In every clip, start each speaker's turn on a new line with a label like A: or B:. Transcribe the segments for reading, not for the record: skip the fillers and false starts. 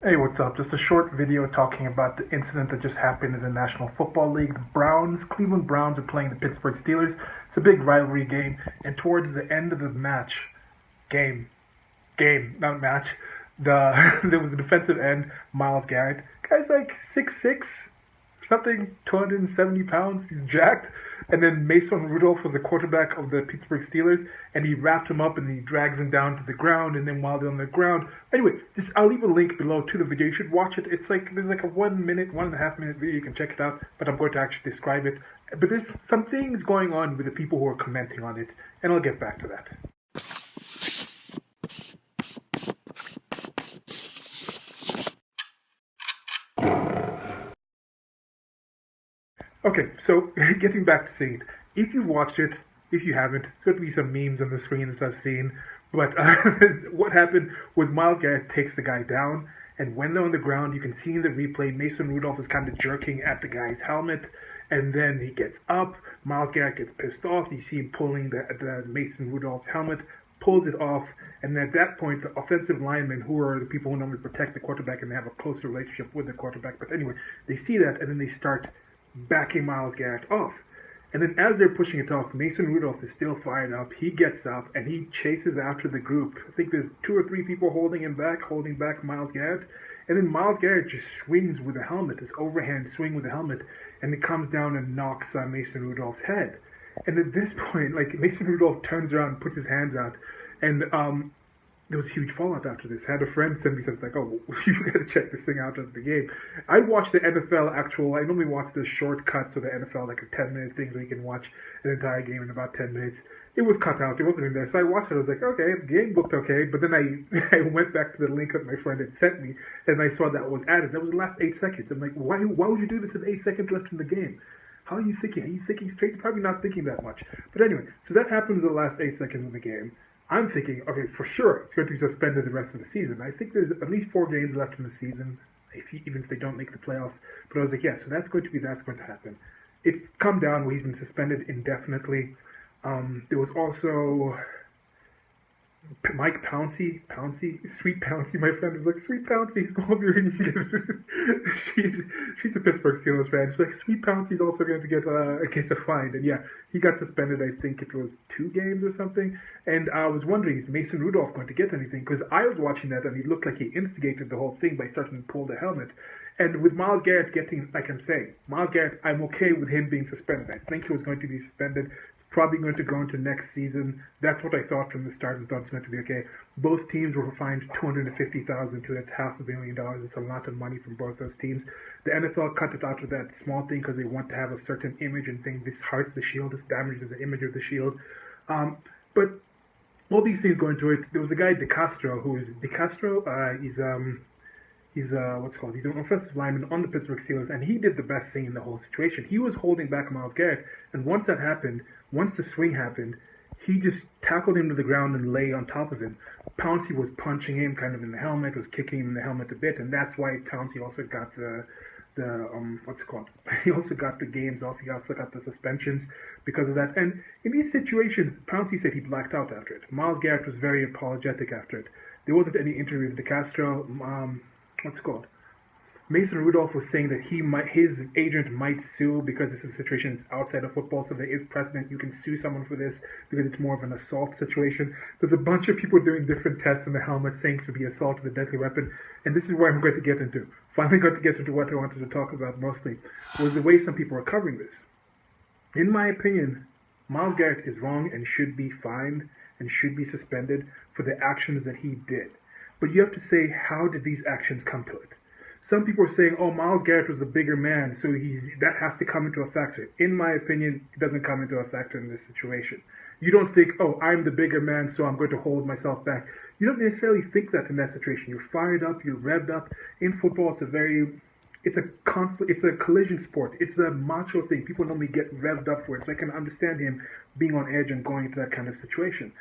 A: Hey, what's up? Just a short video talking about the incident that just happened in the National Football League. The Cleveland Browns are playing the Pittsburgh Steelers. It's a big rivalry game, and towards the end of the match, game, not match, there was a defensive end, Myles Garrett. Guy's like 6'6", something, 270 pounds. He's jacked. And then Mason Rudolph was the quarterback of the Pittsburgh Steelers, and he wrapped him up and he drags him down to the ground. And then while they're on the ground, anyway, just I'll leave a link below to the video. You should watch it. It's like there's like a 1 minute, 1.5 minute video. You can check it out. But I'm going to actually describe it. But there's some things going on with the people who are commenting on it, and I'll get back to that. Okay, so getting back to seeing it. If you've watched it, if you haven't, there's going to be some memes on the screen that I've seen. But what happened was Myles Garrett takes the guy down, and when they're on the ground, you can see in the replay, Mason Rudolph is kind of jerking at the guy's helmet, and then he gets up. Myles Garrett gets pissed off. You see him pulling the Mason Rudolph's helmet, pulls it off, and at that point, the offensive linemen, who are the people who normally protect the quarterback and they have a closer relationship with the quarterback, but anyway, they see that, and then they start backing Myles Garrett off. And then as they're pushing it off, Mason Rudolph is still fired up. He gets up and he chases after the group. I think there's 2 or 3 people holding back Myles Garrett. And then Myles Garrett just swings with the helmet, this overhand swing with the helmet, and it comes down and knocks on Mason Rudolph's head. And at this point, like, Mason Rudolph turns around and puts his hands out, and there was huge fallout after this. I had a friend send me something like, "Oh, you got to check this thing out at the game." I watched the NFL I normally watch the short cuts of the NFL, like a 10-minute thing where you can watch an entire game in about 10 minutes. It was cut out. It wasn't in there. So I watched it. I was like, okay, the game looked okay. But then I went back to the link that my friend had sent me, and I saw that was added. That was the last 8 seconds. I'm like, why would you do this with 8 seconds left in the game? How are you thinking? Are you thinking straight? You're probably not thinking that much. But anyway, so that happens in the last 8 seconds of the game. I'm thinking, okay, for sure, it's going to be suspended the rest of the season. I think there's at least 4 games left in the season, even if they don't make the playoffs. But I was like, yeah, so that's going to happen. It's come down where he's been suspended indefinitely. There was also Mike Pouncey, Sweet Pouncey, my friend was like, Sweet Pouncey, he's going to be really good. she's a Pittsburgh Steelers fan. She's like, Sweet Pouncey's also going to get a fine. And yeah, he got suspended, I think it was 2 games or something. And I was wondering, is Mason Rudolph going to get anything? Because I was watching that and he looked like he instigated the whole thing by starting to pull the helmet. And with Myles Garrett getting, like I'm saying, Myles Garrett, I'm okay with him being suspended. I think he was going to be suspended. Probably going to go into next season. That's what I thought from the start and thought it's going to be okay. Both teams were fined $250,000 to that's $500,000. It's a lot of money from both those teams. The NFL cut it out of that small thing because they want to have a certain image and think this hurts the shield, this damages the image of the shield. But all these things go into it. There was a guy, He's he's an offensive lineman on the Pittsburgh Steelers, and he did the best thing in the whole situation. He was holding back Myles Garrett, and once the swing happened, he just tackled him to the ground and lay on top of him. Pouncey was punching him kind of in the helmet, was kicking him in the helmet a bit, and that's why Pouncey also got He also got the games off. He also got the suspensions because of that. And in these situations, Pouncey said he blacked out after it. Myles Garrett was very apologetic after it. There wasn't any interview with DeCastro. Mason Rudolph was saying that his agent might sue because this is a situation that's outside of football, so there is precedent. You can sue someone for this because it's more of an assault situation. There's a bunch of people doing different tests on the helmet saying to be assault with a deadly weapon, and this is where I'm going to get into. Finally got to get into what I wanted to talk about mostly, was the way some people are covering this. In my opinion, Myles Garrett is wrong and should be fined and should be suspended for the actions that he did. But you have to say, how did these actions come to it? Some people are saying, oh, Myles Garrett was a bigger man, so that has to come into a factor. In my opinion, it doesn't come into a factor in this situation. You don't think, oh, I'm the bigger man, so I'm going to hold myself back. You don't necessarily think that in that situation. You're fired up, you're revved up. In football, it's a collision sport. It's a macho thing. People normally get revved up for it, so I can understand him being on edge and going into that kind of situation.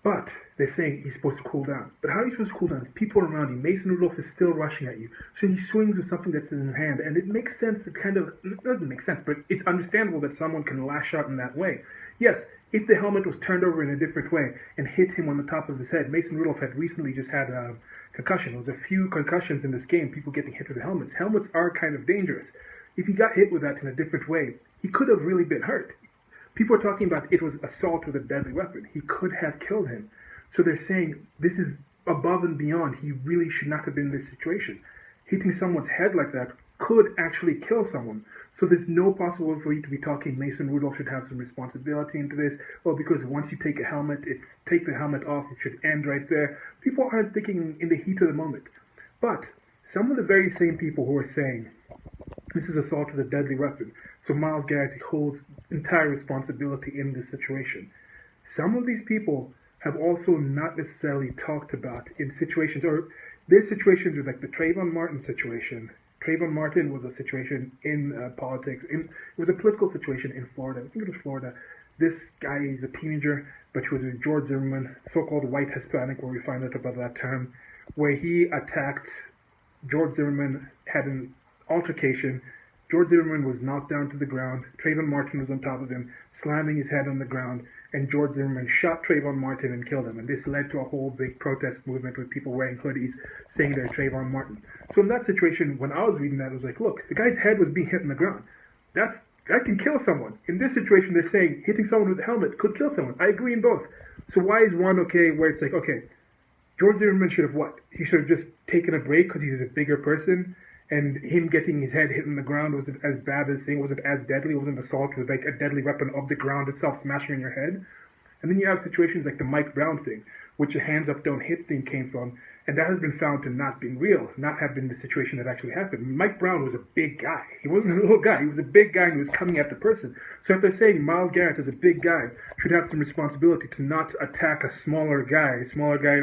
A: But they're saying he's supposed to cool down. But how are you supposed to cool down? There's people around you. Mason Rudolph is still rushing at you. So he swings with something that's in his hand. And it makes sense. It doesn't make sense, but it's understandable that someone can lash out in that way. Yes, if the helmet was turned over in a different way and hit him on the top of his head, Mason Rudolph had recently just had a concussion. There was a few concussions in this game, people getting hit with the helmets. Helmets are kind of dangerous. If he got hit with that in a different way, he could have really been hurt. People are talking about it was assault with a deadly weapon. He could have killed him. So they're saying this is above and beyond. He really should not have been in this situation. Hitting someone's head like that could actually kill someone. So there's no possible for you to be talking Mason Rudolph should have some responsibility into this. Well, because once you take a helmet, it's take the helmet off. It should end right there. People aren't thinking in the heat of the moment. But some of the very same people who are saying this is assault with a deadly weapon, so Myles Garrett holds entire responsibility in this situation. Some of these people have also not necessarily talked about in situations, or there's situations with like the Trayvon Martin situation. Trayvon Martin was a situation in politics. It was a political situation in Florida. I think it was Florida. This guy is a teenager, but he was with George Zimmerman, so-called white Hispanic, where we find out about that term, where he attacked George Zimmerman, had an altercation. George Zimmerman was knocked down to the ground. Trayvon Martin was on top of him, slamming his head on the ground, and George Zimmerman shot Trayvon Martin and killed him. And this led to a whole big protest movement with people wearing hoodies saying they're Trayvon Martin. So in that situation, when I was reading that, I was like, look, the guy's head was being hit on the ground. That can kill someone. In this situation, they're saying hitting someone with a helmet could kill someone. I agree in both. So why is one okay where it's like, okay, George Zimmerman should have what? He should have just taken a break because he was a bigger person, and him getting his head hit on the ground wasn't as bad as thing, wasn't as deadly, wasn't assault with like a deadly weapon of the ground itself smashing on your head. And then you have situations like the Mike Brown thing, which the hands up don't hit thing came from, and that has been found to not be real, not have been the situation that actually happened. Mike Brown was a big guy. He wasn't a little guy. He was a big guy and he was coming at the person. So if they're saying Myles Garrett is a big guy, should have some responsibility to not attack a smaller guy.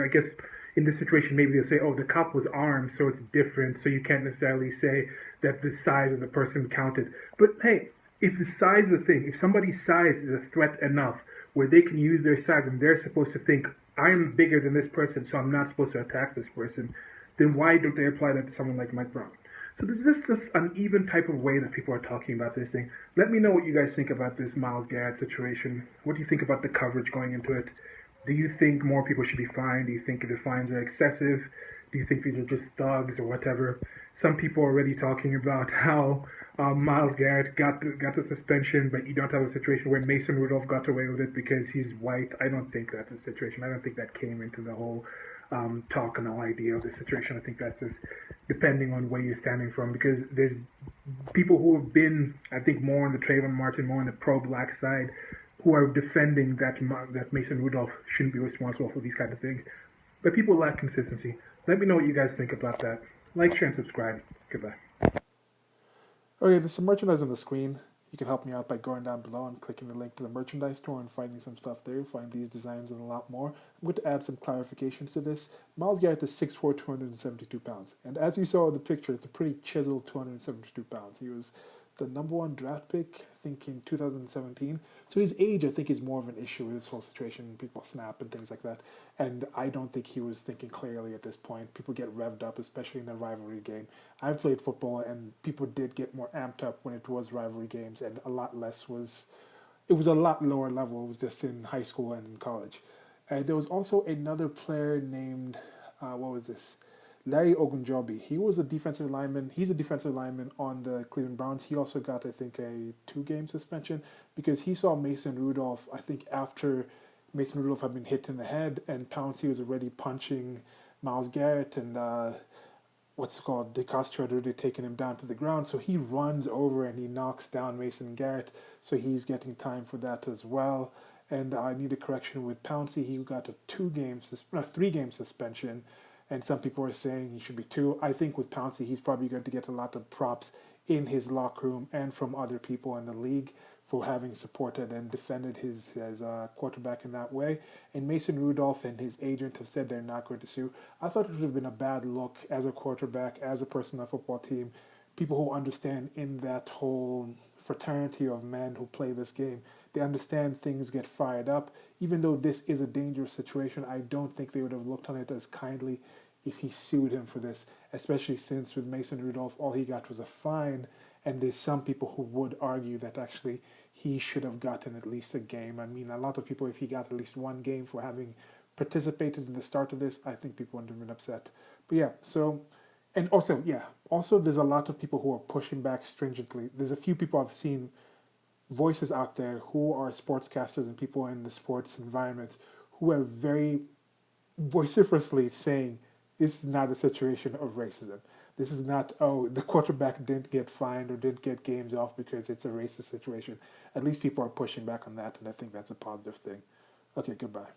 A: I guess in this situation, maybe they'll say, oh, the cop was armed, so it's different, so you can't necessarily say that the size of the person counted. But hey, if the size of the thing, if somebody's size is a threat enough where they can use their size and they're supposed to think, I'm bigger than this person, so I'm not supposed to attack this person, then why don't they apply that to someone like Mike Brown? So there's just this uneven type of way that people are talking about this thing. Let me know what you guys think about this Myles Garrett situation. What do you think about the coverage going into it? Do you think more people should be fined? Do you think the fines are excessive? Do you think these are just thugs or whatever? Some people are already talking about how Myles Garrett got the suspension, but you don't have a situation where Mason Rudolph got away with it because he's white. I don't think that's a situation. I don't think that came into the whole talk and the whole idea of the situation. I think that's just depending on where you're standing from, because there's people who have been, I think, more on the Trayvon Martin, more on the pro-black side, who are defending that Mason Rudolph shouldn't be responsible for these kind of things. But people lack consistency. Let me know what you guys think about that. Like, share, and subscribe. Goodbye.
B: Okay, there's some merchandise on the screen. You can help me out by going down below and clicking the link to the merchandise store and finding some stuff there. Find these designs and a lot more. I'm going to add some clarifications to this. Myles Garrett is 6'4", 272 pounds. And as you saw in the picture, it's a pretty chiseled 272 pounds. He was the number one draft pick, I think, in 2017. So his age, I think, is more of an issue with this whole situation. People snap and things like that. And I don't think he was thinking clearly at this point. People get revved up, especially in a rivalry game. I've played football, and people did get more amped up when it was rivalry games, and a lot less was... It was a lot lower level. It was just in high school and in college. And there was also another player named... what was this? Larry Ogunjobi. He was a defensive lineman. He's a defensive lineman on the Cleveland Browns. He also got, I think, a 2-game suspension because he saw Mason Rudolph, I think, after Mason Rudolph had been hit in the head, and Pouncey was already punching Myles Garrett, and DeCastro had already taken him down to the ground. So he runs over and he knocks down Mason Garrett. So he's getting time for that as well. And I need a correction with Pouncey. He got a 3-game suspension. And some people are saying he should be 2. I think with Pouncey, he's probably going to get a lot of props in his locker room and from other people in the league for having supported and defended his quarterback in that way. And Mason Rudolph and his agent have said they're not going to sue. I thought it would have been a bad look as a quarterback, as a person on a football team, people who understand in that whole fraternity of men who play this game. They understand things get fired up. Even though this is a dangerous situation, I don't think they would have looked on it as kindly if he sued him for this, especially since with Mason Rudolph, all he got was a fine. And there's some people who would argue that actually he should have gotten at least a game. I mean, a lot of people, if he got at least one game for having participated in the start of this, I think people would have been upset. But yeah, so, and also, yeah, also there's a lot of people who are pushing back stringently. There's a few people I've seen, voices out there who are sportscasters and people in the sports environment who are very vociferously saying this is not a situation of racism. This is not, oh, the quarterback didn't get fined or didn't get games off because it's a racist situation. At least people are pushing back on that, and I think that's a positive thing. Okay, goodbye.